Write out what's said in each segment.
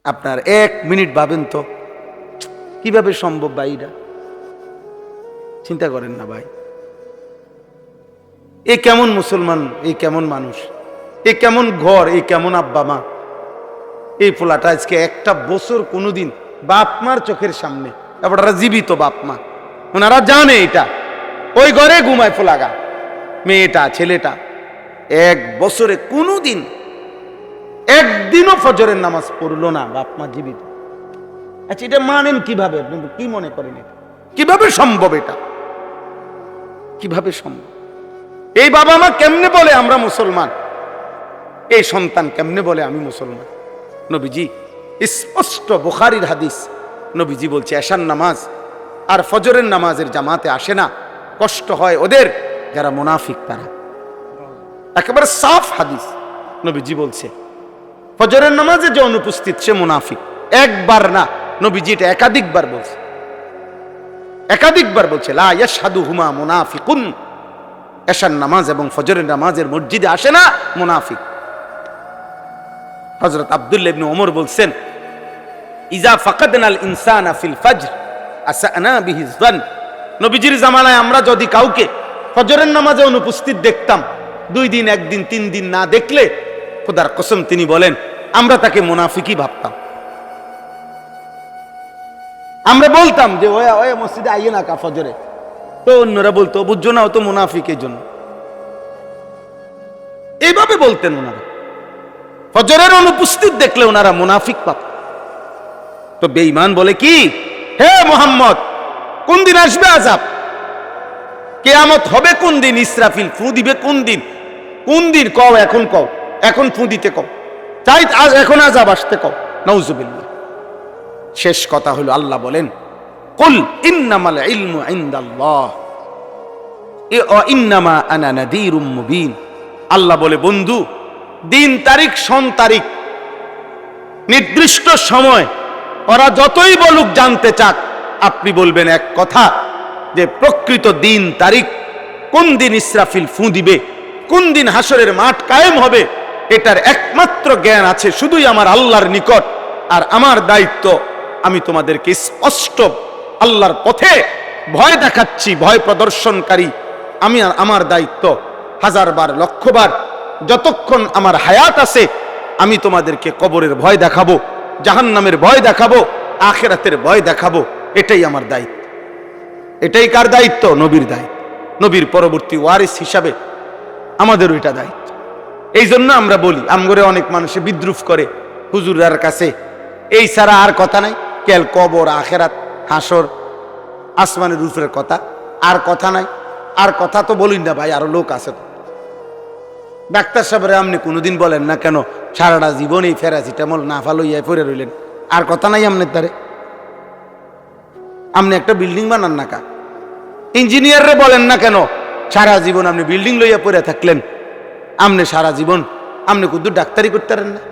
আপনার 1 মিনিট ভাবেন তো কিভাবে সম্ভব ভাই? এটা চিন্তা করেন না ভাই। এ কেমন মুসলমান, এই কেমন মানুষ, এ কেমন ঘর, এই কেমন আব্বা মা। এই পোলাটা আজকে একটা বছর কোনোদিন বাপ মার চোখের সামনে, আপনারা জীবিত বাপ মা, ওনারা জানে এটা, ওই ঘরে ঘুমায় ফোলাগা মেয়েটা ছেলেটা, 1 বছরে কোনোদিন একদিনও ফজরের নামাজ পড়লো না, বাপ মা জীবিত। আচ্ছা এটা মানেন কিভাবে? আপনি কি মনে করেন এটা কিভাবে সম্ভব? এটা কিভাবে সম্ভব? এই বাবা মা কেমনে বলে আমরা মুসলমান? এই সন্তান কেমনে বলে আমি মুসলমান? নবীজি স্পষ্ট, বুখারীর হাদিস, নবীজি বলছে এশার নামাজ আর ফজরের নামাজের জামাতে আসে না, কষ্ট হয় ওদের যারা মুনাফিক তারা। একেবারে সাফ হাদিস, নবীজি বলছে ফজরের নামাজে যে অনুপস্থিত সে মুনাফিক। একবার না, নবীজি এটা একাধিকবার বলছে, একাধিকবার বলছে লা ইয়াশহাদুহুমা মুনাফিকুন, এশার নামাজ এবং ফজরের নামাজের মসজিদে আসে না মুনাফিক। হযরত আব্দুল্লাহ ইবনে ওমর বলছেন ইজা ফাকাদনাল ইনসানা ফিল ফজর আসানা বিহি যান। নবীজির জামানায় আমরা যদি কাউকে ফজরের নামাজে অনুপস্থিত দেখতাম, 2 দিন 1 দিন 3 দিন না দেখলে খোদার কসম তিনি বলেন আমরা তাকে মুনাফিকই ভাবতাম। আমরা বলতাম যে ওই মসজিদে আইয়ে না কা ফজরে, তো অন্যরা বলতো বুঝছো না ও তো মুনাফিকের জন্য, এইভাবে বলতেন ওনারা। ফজরের অনুপস্থিত দেখলে ওনারা মুনাফিক পাপ। তো বেঈমান বলে কি, হে মুহাম্মদ কোন দিন আসবে আযাব? কিয়ামত হবে কোন দিন? ইসরাফিল ফু দিবে কোন দিন? কোন দিন কও, এখন কও, এখন ফু দিতে কও, চাই আজ এখন আযাব আসতে কও। নাউজুবিল্লাহ। শেষ কথা হলো আল্লাহ বলেন কুল ইন্নামাল ইলমু ইনদাল্লাহ ওয়া ইন্নামা আনা নাযীরুম মুবিন। আল্লাহ বলে বন্ধু, দিন তারিখ সন তারিখ নির্দিষ্ট সময় ওরা যতই বলুক জানতে চাক, আপনি বলবেন এক কথা যে প্রকৃত দিন তারিখ, কোন দিন ইসরাফিল ফু দিবে, কোন দিন হাসরের মাঠ কায়েম হবে, এটার একমাত্র জ্ঞান আছে শুধুই আমার আল্লাহর নিকট। আর আমার দায়িত্ব আমি তোমাদেরকে স্পষ্ট আল্লাহর পথে ভয় দেখাচ্ছি, ভয় প্রদর্শনকারী আমি। আর আমার দায়িত্ব 1000 বার 1,000,000 বার যতক্ষণ আমার হায়াত আছে আমি তোমাদেরকে কবরের ভয় দেখাবো, জাহান্নামের ভয় দেখাবো, আখিরাতের ভয় দেখাবো। এটাই আমার দায়িত্ব। এটাই কার দায়িত্ব? নবীর দায়িত্ব। নবীর পরবর্তী ওয়ারিস হিসাবে আমাদেরও এটা দায়িত্ব। এই জন্য আমরা বলি, আমগরে অনেক মানুষে বিদ্রুপ করে হুজুরের কাছে এই ছাড়া আর কথা নাই, কেল কবর আখিরাত হাসর আসমানের উপরের কথা, আর কথা নাই। আর কথা তো বলি না ভাই, আরো লোক আছে তো। ডাক্তার সাহেবরা আপনি কোনোদিন বলেন না কেন সারাটা জীবন এই প্যারাসিটামল না ফালইয়া পড়ে রইলেন? আর কথা নাই আপনার দ্বারে? আপনি একটা বিল্ডিং বানান না কা? ইঞ্জিনিয়াররে বলেন না কেন সারা জীবন আপনি বিল্ডিং লইয়া পড়ে থাকলেন? আপনি সারা জীবন আপনি কুদ্দু ডাক্তারি করতে পারেন না?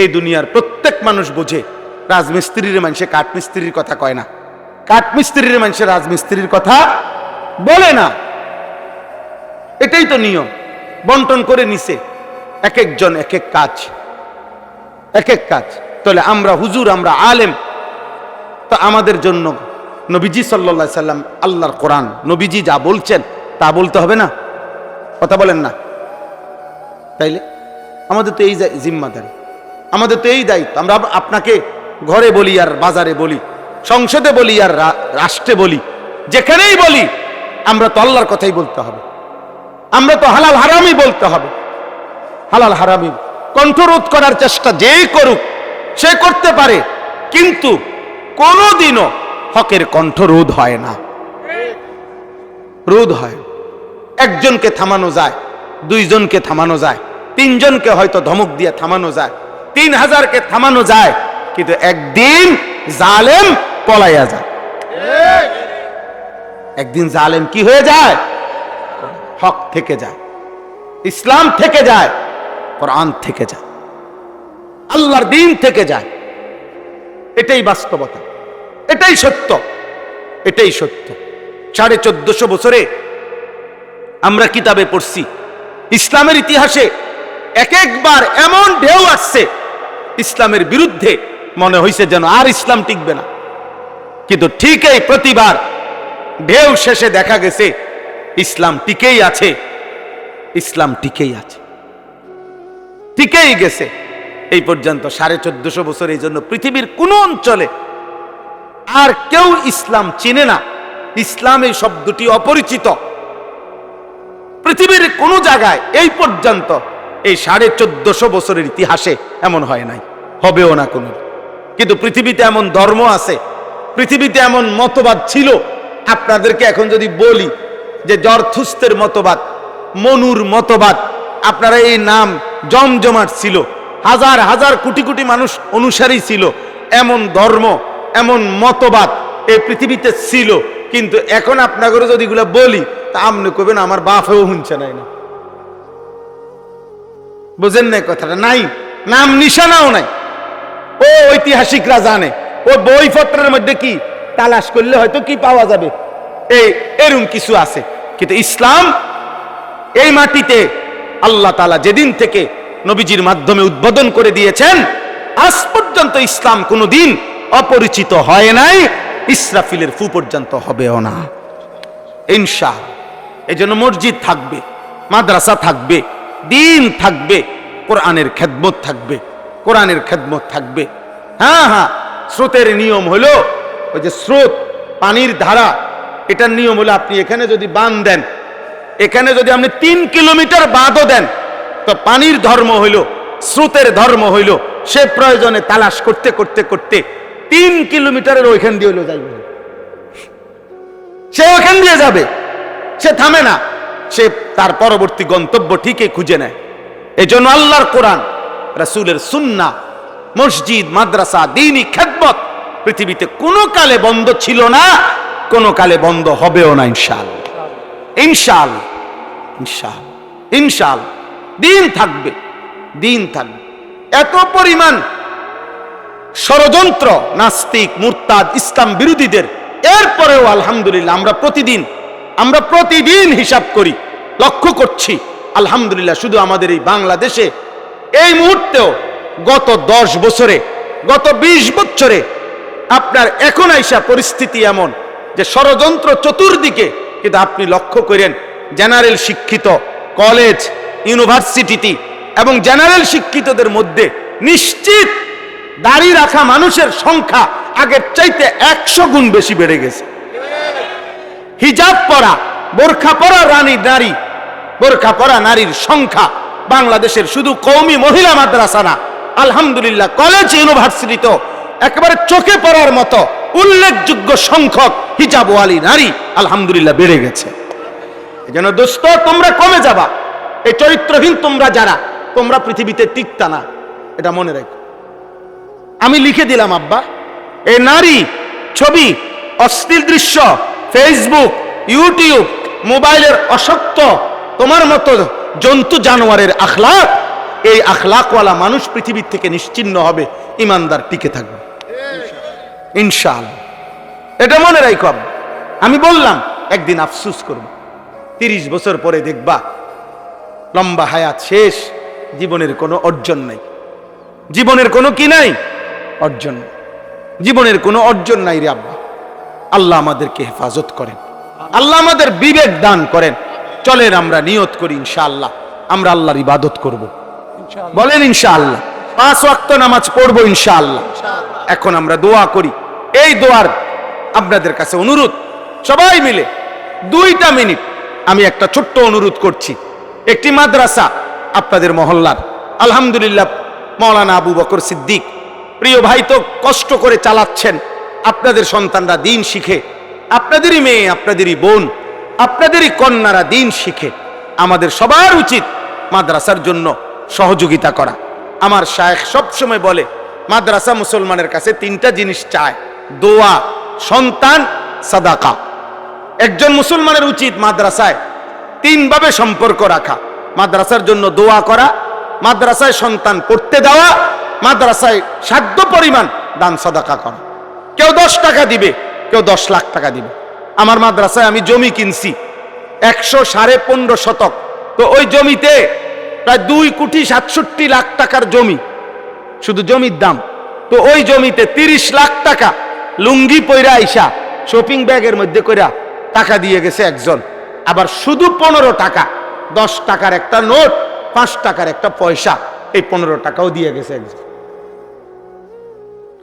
এই দুনিয়ার প্রত্যেক মানুষ বোঝে রাজমিস্ত্রির মানুষে কাঠমিস্ত্রির কথা কয় না, কাঠমিস্ত্রির মানুষে রাজমিস্ত্রির কথা বলে না। এটাই তো নিয়ম, বন্টন করে নিছে এক একজন এক এক কাজ, এক এক কাজ। তাহলে আমরা হুজুর, আমরা আলেম, তো আমাদের জন্য নবীজি সাল্লাল্লাহু আলাইহি সাল্লাম, আল্লাহর কোরআন, নবীজি যা বলছেন তা বলতে হবে না? কথা বলেন না? তাইলে আমাদের তো এই জিম্মাদারি, আমাদের তো এই দায়িত্ব। আমরা আপনাকে ঘরে বলি আর বাজারে বলি, সংসদে বলি আর রাষ্ট্রে বলি, যেখানেই বলি আমরা তো আল্লাহর কথাই বলতে হবে। আমরা তো হালাল হারামই বলতে হবে। হালাল হারামই কণ্ঠরোধ করার চেষ্টা যেই করুক সে করতে পারে, কিন্তু কোনোদিনও হকের কণ্ঠরোধ হয় না, রোধ হয়। একজনকে থামানো যায়, 2 জনকে থামানো যায়, 3 জনকে হয়তো ধমক দিয়ে থামানো যায়, 3000কে থামানো যায়, কিন্তু একদিন জালেম পলাইয়া যায়। একদিন জালেম কি হয়ে যায়? হক থেকে যায়, ইসলাম থেকে যায়, কোরআন থেকে যায়, আল্লাহর দ্বীন থেকে যায়। এটাই বাস্তবতা, এটাই সত্য, এটাই সত্য। 1450 বছরে আমরা কিতাবে পড়ছি ইসলামের ইতিহাসে এক একবার এমন ঢেউ আসছে ইসলামের বিরুদ্ধে, মনে হয়েছে যেন আর ইসলাম টিকবে না। কিন্তু ঠিক এই প্রতিবার ঢেউ শেষে দেখা গেছে ইসলাম টিকেই আছে, ইসলাম টিকেই আছে, টিকেই গেছে এই পর্যন্ত 1450 বছর। এই জন্য পৃথিবীর কোন অঞ্চলে আর কেউ ইসলাম চিনে না, ইসলাম এই শব্দটি অপরিচিত। পৃথিবীর কোন জায়গায় এই পর্যন্ত এই 1450 বছরের ইতিহাসে এমন হয় নাই, হবেও না কোনো। কিন্তু পৃথিবীতে এমন ধর্ম আছে, পৃথিবীতে এমন মতবাদ ছিল। আপনাদেরকে এখন যদি বলি যে জরথুস্তের মতবাদ, মনুর মতবাদ, আপনারা এই নাম জমজমাট ছিল, হাজার হাজার কোটি কোটি মানুষ অনুসারী ছিল, এমন ধর্ম এমন মতবাদ এই পৃথিবীতে ছিল। কিন্তু এখন আপনাদের যদি এগুলো বলি তা আপনি কবেন আমার বাপেও শুনছে নাই না, বুঝেন না কথাটা? নাই, নাম নিশানাও নাই। ও ঐতিহাসিকরা জানে, ও বইপত্রের মধ্যে কি তালাশ করলে হয়তো কি পাওয়া যাবে, এরকম কিছু আছে। কিন্তু ইসলাম এই মাটিতে আল্লাহ তাআলা যেদিন থেকে নবীজির মাধ্যমে উদ্বোধন করে দিয়েছেন, আজ পর্যন্ত ইসলাম কোনোদিন অপরিচিত হয় নাই, ইসরাফিলের ফু পর্যন্ত হবেও না ইনশাআল্লাহ। এই জন্য মসজিদ থাকবে, মাদ্রাসা থাকবে, দিন থাকবে, কোরআনের খেদমত থাকবে, কোরআনের খেদমত থাকবে। হ্যাঁ হ্যাঁ, স্রোতের নিয়ম হলো ওই যে স্রোত, পানির ধারা, এটার নিয়ম হলো আপনি এখানে যদি বাঁধ দেন, এখানে যদি আপনি 3 কিলোমিটার বাঁধও দেন, তো পানির ধর্ম হইল, স্রোতের ধর্ম হইল, সে প্রয়োজনে তালাশ করতে করতে করতে 3 কিলোমিটারের ওইখান দিয়ে হইলো যাইবে, সে ওখান দিয়ে যাবে, সে থামে না, সে তার পরবর্তী গন্তব্য ঠিকই খুঁজে নেয়। এই জন্য আল্লাহর কোরআন, রাসূলের সুন্নাহ, মসজিদ, মাদ্রাসা, দ্বীনি খেদমত পৃথিবীতে কোনো কালে বন্ধ ছিল না, কোনো কালে বন্ধ হবেও না ইনশাআল্লাহ। ইনশাআল্লাহ, ইনশাআল্লাহ, ইনশাআল্লাহ দিন থাকবে, দিন থাকবে। এত পরিমাণ ষড়যন্ত্র নাস্তিক, মুরতাদ, ইসলাম বিরোধীদের, এরপরেও আলহামদুলিল্লাহ আমরা প্রতিদিন হিসাব করি, লক্ষ্য করছি আলহামদুলিল্লাহ শুধু আমাদের এই বাংলাদেশে এই মুহূর্তেও গত 10 বছরে, গত 20 বছরে আপনার এখন আইসা পরিস্থিতি এমন যে ষড়যন্ত্র চতুর্দিকে। কিন্তু আপনি লক্ষ্য করেন জেনারেল শিক্ষিত কলেজ, ইউনিভার্সিটিতে এবং জেনারেল শিক্ষিতদের মধ্যে নিশ্চিত দাড়ি রাখা মানুষের সংখ্যা আগের চাইতে 100 গুণ বেশি বেড়ে গেছে। হিজাব পরা, বোরখা পরা নারী, বোরখা পরা নারীর সংখ্যা বাংলাদেশের শুধু কওমি মহিলা মাদ্রাসা না, আলহামদুলিল্লাহ কলেজ, ইউনিভার্সিটিতেও একেবারে চোখে পড়ার মতো উল্লেখযোগ্য সংখ্যক হিজাবওয়ালী নারী আলহামদুলিল্লাহ বেড়ে গেছে। এজন্য দোস্ত, তোমরা কমে যাবা। এই চরিত্রহীন তোমরা যারা, তোমরা পৃথিবীতে টিকতা না, এটা মনে রাখো। আমি লিখে দিলাম আব্বা, এই নারী ছবি, অশ্লীল দৃশ্য, ফেসবুক, ইউটিউব, মোবাইলের অসক্ত তোমার মতো জন্তু জানোয়ারের আখলাক, এই আখলাকওয়ালা মানুষ পৃথিবীর থেকে নিশ্চিহ্ন হবে, ইমানদার টিকে থাকবে ইনশাআল্লাহ। এটা মনে রাখো। আমি বললাম একদিন আফসোস করব, 30 বছর পরে দেখবা লম্বা হায়াত শেষ, জীবনের কোনো অর্জন নাই, জীবনের কোনো কি নাই, অর্জন, জীবনের কোনো অর্জন নাই রে আব্বা। আল্লাহ আমাদেরকে হেফাজত করেন, আল্লাহ আমাদের বিবেক দান করেন। চলেন আমরা নিয়ত করি ইনশাআল্লাহ আমরা আল্লাহর ইবাদত করব, বলেন ইনশাআল্লাহ 5 ওয়াক্ত নামাজ পড়বো ইনশাআল্লাহ। এখন আমরা দোয়া করি। এই দোয়ার আপনাদের কাছে অনুরোধ, সবাই মিলে 2টা মিনিট আমি একটা ছোট্ট অনুরোধ করছি। একটি মাদ্রাসা আপনাদের মহল্লার, আলহামদুলিল্লাহ মাওলানা আবু বকর সিদ্দিক প্রিয় ভাই তো কষ্ট করে চালাচ্ছেন, আপনাদের সন্তানরা দিন শিখে, আপনাদেরই মেয়ে, আপনাদেরই বোন, আপনাদেরই কন্যারা দিন শিখে। আমাদের সবার উচিত মাদ্রাসার জন্য সহযোগিতা করা। আমার শায়েখ সবসময় বলে মাদ্রাসা মুসলমানের কাছে 3টা জিনিস চায়, দোয়া, সন্তান, সাদাকা। একজন মুসলমানের উচিত মাদ্রাসায় 3 ভাবে সম্পর্ক রাখা, মাদ্রাসার জন্য দোয়া করা, মাদ্রাসায় সন্তান পড়তে দেওয়া, মাদ্রাসায় সাধ্য পরিমাণ দান সাদাকা করা। কেউ 10 টাকা দিবে, কেউ 10 লাখ টাকা দিবে। আমার মাদ্রাসায় আমি জমি কিনছি 115.5 শতক, তো ওই জমিতে প্রায় 2 কোটি 67 লাখ টাকার জমি, শুধু জমির দাম। তো ওই জমিতে 30 লাখ টাকা লুঙ্গি পয়রা আইসা শপিং ব্যাগের মধ্যে কইরা টাকা দিয়ে গেছে একজন। আবার শুধু 15 টাকা, 10 টাকার একটা নোট, 5 টাকার একটা পয়সা, এই 15 টাকাও দিয়ে গেছে একজন।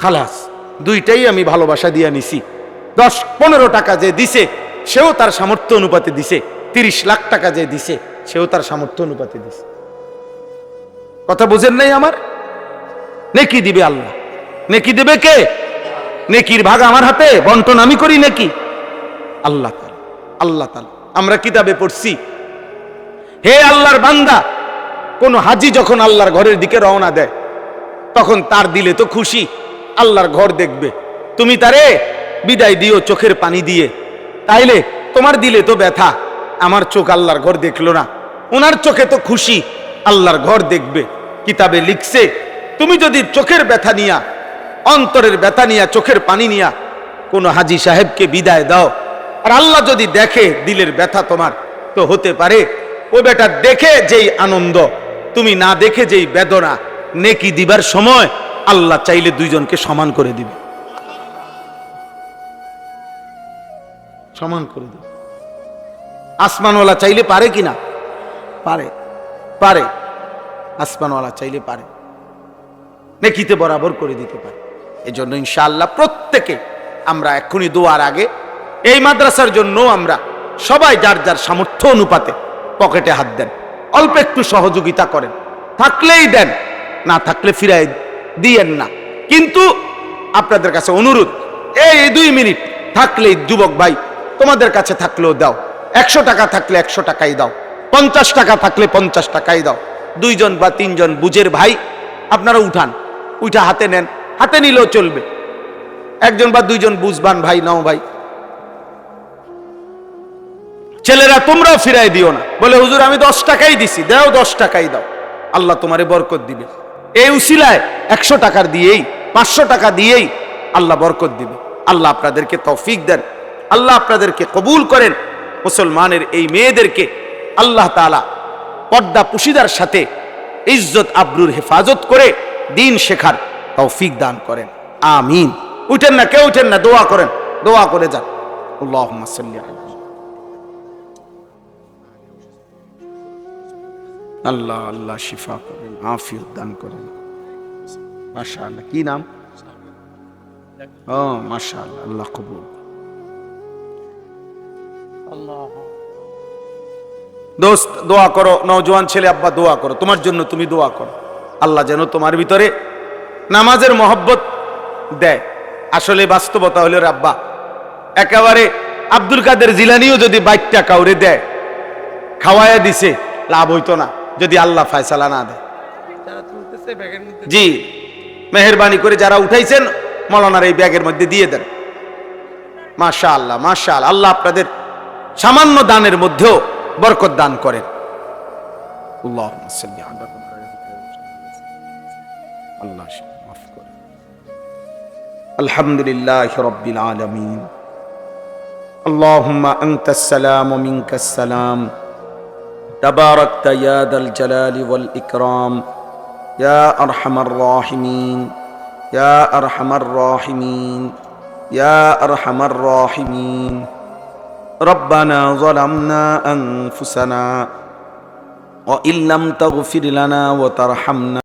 খালাস, দুইটাই আমি ভালোবাসা দিয়ে নিছি। 10-15 টাকা যে দিছে সেও তার সামর্থ্য অনুপাতে দিছে, 30 লাখ টাকা যে দিছে সেও তার সামর্থ্য অনুপাতে দিছে। কথা বুঝেন নাই আমার? নেকি দিবে আল্লাহ। নেকি দেবে কে? নেকির ভাগ আমার হাতে, বন্টন আমি করি নাকি? আল্লাহ তাআলা। আল্লাহ তাআলা। আমরা কিতাবে পড়ছি, হে আল্লাহর বান্দা, কোন হাজি যখন আল্লাহর ঘরের দিকে রওনা দেয় তখন তার দিলে তো খুশি, আল্লাহর ঘর দেখবে। তুমি তারে বিদায় দিও চোখের পানি দিয়ে, তাইলে তোমার দিলে তো ব্যথা, আমার চোখ আল্লাহর ঘর দেখলো না, ওনার চোখে তো খুশি, আল্লাহর ঘর দেখবে। কিতাবে লিখছে, তুমি যদি চোখের ব্যথা নিয়া, অন্তরের ব্যথা নিয়া, চোখের পানি নিয়া কোন হাজি সাহেবকে বিদায় দাও, আর আল্লাহ যদি দেখে দিলের ব্যথা তোমার, তো হতে পারে ও বেটা দেখে যেই আনন্দ, তুমি না দেখে যেই বেদনা, নেকি দিবার সময় আল্লাহ চাইলে দুইজনকে সমান করে দিবে, সমান করে দিবে। আসমানওয়ালা চাইলে পারে কিনা? পারে, পারে। আসমানওয়ালা চাইলে পারে, নেকিতে বরাবর করে দিতে পারে। এই জন্য ইনশাআল্লাহ প্রত্যেকে আমরা এক্ষুনি দোয়ার আগে এই মাদ্রাসার জন্য আমরা সবাই যার যার সামর্থ্য অনুপাতে পকেটে হাত দেন, অল্প একটু সহযোগিতা করেন, থাকলেই দেন, না থাকলে ফিরাই দিয়েন না। কিন্তু আপনাদের কাছে অনুরোধ, এই 2 মিনিট থাকলেই যুবক ভাই তোমাদের কাছে থাকলেও দাও। 100 টাকা থাকলে 100 টাকাই দাও, 50 টাকা থাকলে 50 টাকাই দাও। 2 জন বা 3 জন বুঝের ভাই আপনারা উঠান, উঠা হাতে নেন, হাতে নিলেও চলবে। 1 জন বা 2 জন বুঝবান ভাই নাও ভাই। ছেলেরা তোমরাও ফিরাই দিও না, বলে হুজুর আমি 10 টাকাই দিছি, দাও 10 টাকাই দাও, আল্লাহ তোমারে বরকত দিবে। এই উসিলায় 100 টাকার দিয়েই, 500 টাকা দিয়েই আল্লাহ বরকত দিবে। আল্লাহ আপনাদেরকে তৌফিক দেন, আল্লাহ আপনাদেরকে কবুল করেন। মুসলমানের এই মেয়েদেরকে আল্লাহ তাআলা পর্দা পুশিদার সাথে ইজ্জত আবরুর হেফাজত করে দিন শেখার তৌফিক দান করেন। আমিন। উঠেন না, কেউ উঠেন না, দোয়া করেন, দোয়া করে যান। আল্লাহুম্মা সাল্লি আলা আল্লাহ, আল্লাহ শিফা করেন, আফিয়ত দান করেন। মাশাআল্লাহ। কি নাম? ও মাশাআল্লাহ, আল্লাহ কবুল। দোস্ত দোয়া করো, নওজোয়ান ছেলে আব্বা দোয়া করো, তোমার জন্য তুমি দোয়া করো, আল্লাহ যেন তোমার ভিতরে নামাজের মহব্বত দেয়। আসলে বাস্তবতা হলো আব্বা, একেবারে আব্দুল কাদের জিলানিও যদি 22 টাকা কাউরে দেয়, খাওয়ায়া দিছে, লাভ হইতো না যদি আল্লাহ ফয়সালা না দেয়। জি, মেহেরবানি করে যারা উঠাইছেন মৌলানার এই ব্যাগের মধ্যে দিয়ে দেন। মাশাআল্লাহ, মাশাআল্লাহ। আল্লাহ আপনাদের সামান্য দানের মধ্যেও বরকত দান করেন। আল্লাহুম্মা সাল্লি আলা আল্লাহ মাফ করেন। আলহামদুলিল্লাহি রাব্বিল আলামিন। আল্লাহুম্মা আনতাস সালাম ওয়া মিনকাস সালাম। তাবারাকতা ইয়া দাল জালালি ওয়াল ইকরাম ইয়া আরহামার রাহিমিন, ইয়া আরহামার রাহিমিন, ইয়া আরহামার রাহিমিন। ربنا ظلمنا أنفسنا وإن لم تغفر لنا وترحمنا